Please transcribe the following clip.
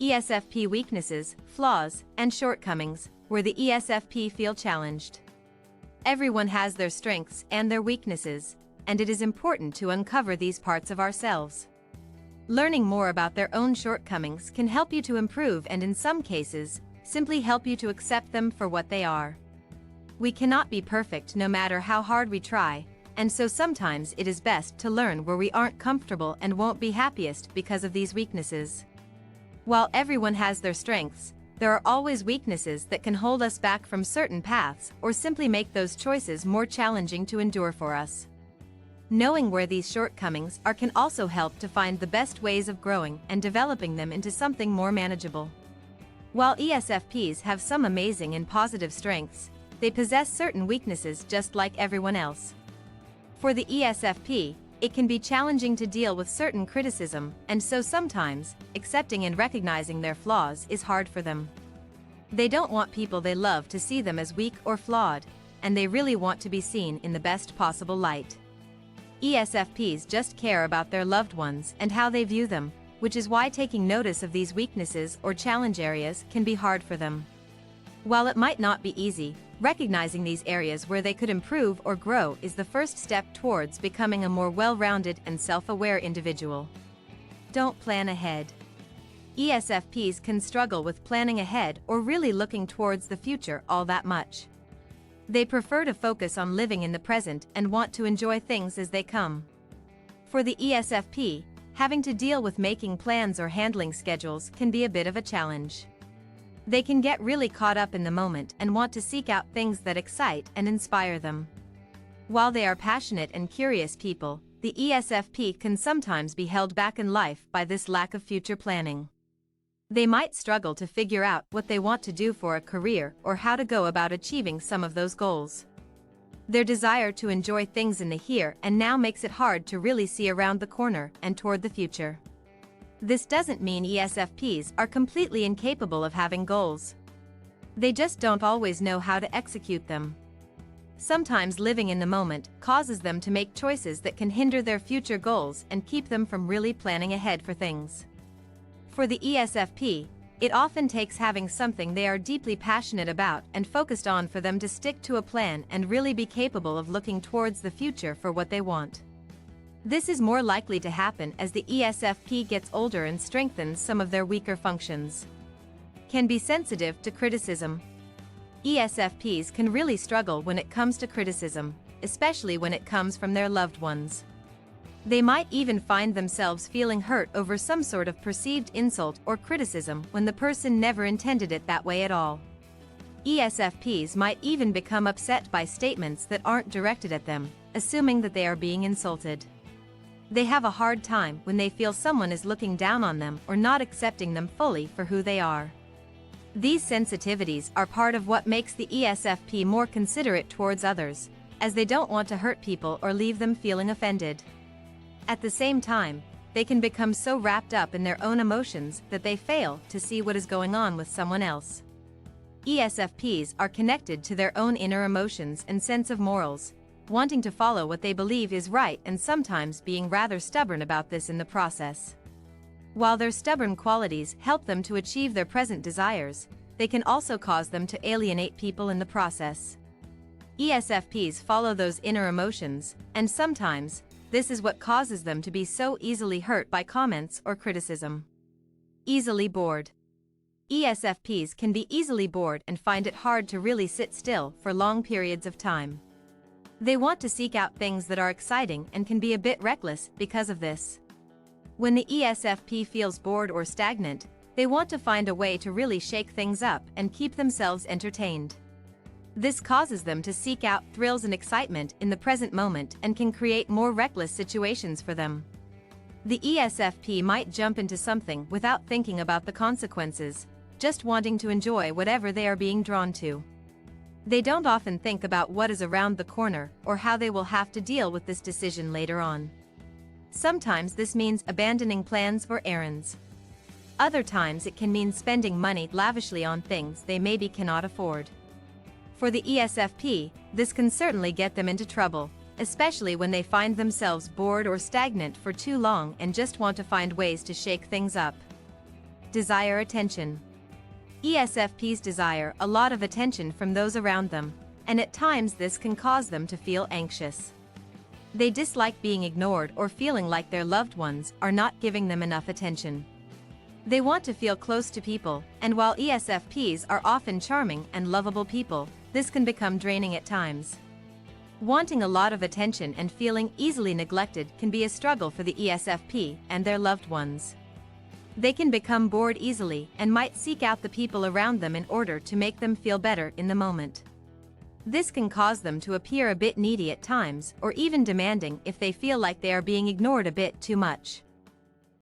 ESFP weaknesses, flaws, and shortcomings, where the ESFP feel challenged. Everyone has their strengths and their weaknesses, and it is important to uncover these parts of ourselves. Learning more about their own shortcomings can help you to improve and in some cases, simply help you to accept them for what they are. We cannot be perfect no matter how hard we try, and so sometimes it is best to learn where we aren't comfortable and won't be happiest because of these weaknesses. While everyone has their strengths, there are always weaknesses that can hold us back from certain paths or simply make those choices more challenging to endure for us. Knowing where these shortcomings are can also help to find the best ways of growing and developing them into something more manageable. While ESFPs have some amazing and positive strengths, they possess certain weaknesses just like everyone else. For the ESFP, it can be challenging to deal with certain criticism, and so sometimes, accepting and recognizing their flaws is hard for them. They don't want people they love to see them as weak or flawed, and they really want to be seen in the best possible light. ESFPs just care about their loved ones and how they view them, which is why taking notice of these weaknesses or challenge areas can be hard for them. While it might not be easy, recognizing these areas where they could improve or grow is the first step towards becoming a more well-rounded and self-aware individual. Don't plan ahead. ESFPs can struggle with planning ahead or really looking towards the future all that much. They prefer to focus on living in the present and want to enjoy things as they come. For the ESFP, having to deal with making plans or handling schedules can be a bit of a challenge. They can get really caught up in the moment and want to seek out things that excite and inspire them. While they are passionate and curious people, the ESFP can sometimes be held back in life by this lack of future planning. They might struggle to figure out what they want to do for a career or how to go about achieving some of those goals. Their desire to enjoy things in the here and now makes it hard to really see around the corner and toward the future. This doesn't mean ESFPs are completely incapable of having goals. They just don't always know how to execute them. Sometimes living in the moment causes them to make choices that can hinder their future goals and keep them from really planning ahead for things. For the ESFP, it often takes having something they are deeply passionate about and focused on for them to stick to a plan and really be capable of looking towards the future for what they want. This is more likely to happen as the ESFP gets older and strengthens some of their weaker functions. Can be sensitive to criticism. ESFPs can really struggle when it comes to criticism, especially when it comes from their loved ones. They might even find themselves feeling hurt over some sort of perceived insult or criticism when the person never intended it that way at all. ESFPs might even become upset by statements that aren't directed at them, assuming that they are being insulted. They have a hard time when they feel someone is looking down on them or not accepting them fully for who they are. These sensitivities are part of what makes the ESFP more considerate towards others, as they don't want to hurt people or leave them feeling offended. At the same time, they can become so wrapped up in their own emotions that they fail to see what is going on with someone else. ESFPs are connected to their own inner emotions and sense of morals, wanting to follow what they believe is right and sometimes being rather stubborn about this in the process. While their stubborn qualities help them to achieve their present desires, they can also cause them to alienate people in the process. ESFPs follow those inner emotions, and sometimes, this is what causes them to be so easily hurt by comments or criticism. Easily bored. ESFPs can be easily bored and find it hard to really sit still for long periods of time. They want to seek out things that are exciting and can be a bit reckless because of this. When the ESFP feels bored or stagnant, they want to find a way to really shake things up and keep themselves entertained. This causes them to seek out thrills and excitement in the present moment and can create more reckless situations for them. The ESFP might jump into something without thinking about the consequences, just wanting to enjoy whatever they are being drawn to. They don't often think about what is around the corner or how they will have to deal with this decision later on. Sometimes this means abandoning plans or errands. Other times it can mean spending money lavishly on things they maybe cannot afford. For the ESFP, this can certainly get them into trouble, especially when they find themselves bored or stagnant for too long and just want to find ways to shake things up. Desire attention. ESFPs desire a lot of attention from those around them, and at times this can cause them to feel anxious. They dislike being ignored or feeling like their loved ones are not giving them enough attention. They want to feel close to people, and while ESFPs are often charming and lovable people, this can become draining at times. Wanting a lot of attention and feeling easily neglected can be a struggle for the ESFP and their loved ones. They can become bored easily and might seek out the people around them in order to make them feel better in the moment. This can cause them to appear a bit needy at times or even demanding if they feel like they are being ignored a bit too much.